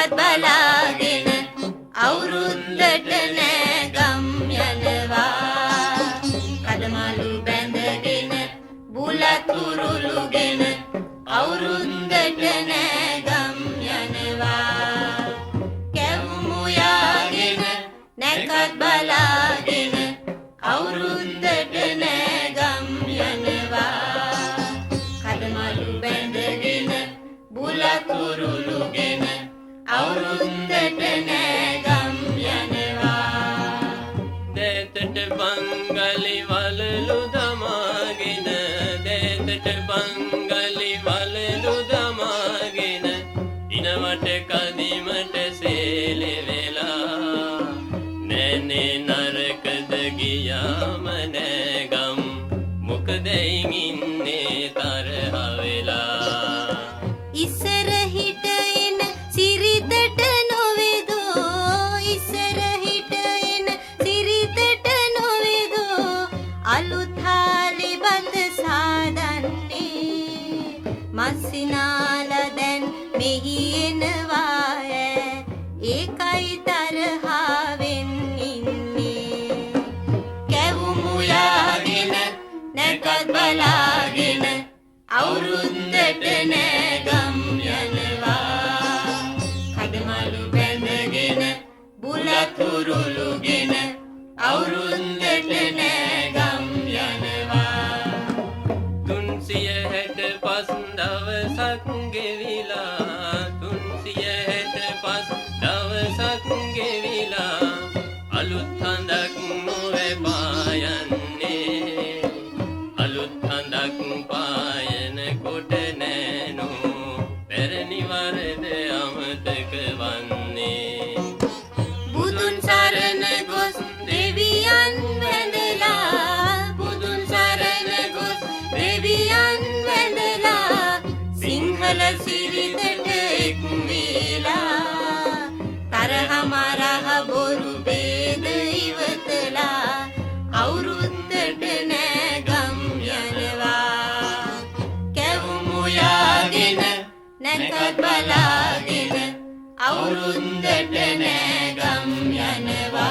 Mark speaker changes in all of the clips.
Speaker 1: නැකත් බලාගෙන අවුරුද්දට නෑගම් යනවා කදමලු බැඳගෙන බුලත් උරුළුගෙන අවුරුද්දට නෑගම් යනවා කැවුමු යාගෙන නැකත් බලාගෙන අවුරුද්දට නෑගම් යනවා කදමලු බැඳගෙන බුලත් උරුළුගෙන අවුරුද්දට නෑගම් යනවා
Speaker 2: දේතට බංගලි වලලු දමාගෙන දේතට බංගලි වලලු දමාගෙන දිනවට කදිමට සේලෙ වෙලා නෑනේ නරකද ගියාම නෑගම් මොකදයින් ඉන්නේ තරහ වෙලා
Speaker 1: ඉස්සර හිට එන සිරිතට නොවේදෝ ඉස්සර හිට එන සිරිතට නොවේදෝ අලුත් හාලි බඳ සාදන්නේ මස්සිනාලා දැන් මෙහි එනවා ඒකයි තරහාවෙන් ඉන්නේ කැවුමු යාගෙන නැකත් බලාගෙන අවුරුද්දට නෑගම් යනවා කදමලු බැඳගෙන බුලත් උරුළුගෙන අවුරුද්දට නෑගම් යනවා
Speaker 2: 365 දවසක් ගෙවිලා 365 දවසක් ගෙවිලා අලුත් හඳක් නොවේ පායන්නේ අලුත් හඳක් පායන කොට නෑනෝ පැරණි වරද අමතක වන්නේ
Speaker 1: බුදුන් සරණ ගොස් දෙවියන් වැඳලා බුදුන් සරණ ගොස් දෙවියන් වැඳලා සිංහල සිරිතට එක් වේලා තරහ මරහ බොරු බේද ඉවතලා අවුරුද්දට නෑගම් යනවා කැවුමු යාගෙන නැකත් බලාගෙන අවුරුද්දට නෑගම් යනවා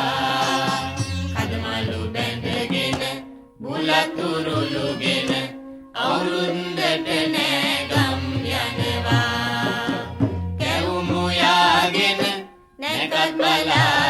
Speaker 1: කදමලු බැඳගෙන බුලත් උරුළුගෙන අවුරුද්දට නෑගම් යනවා කැවුමු යාගෙන නැකත් බලාගෙන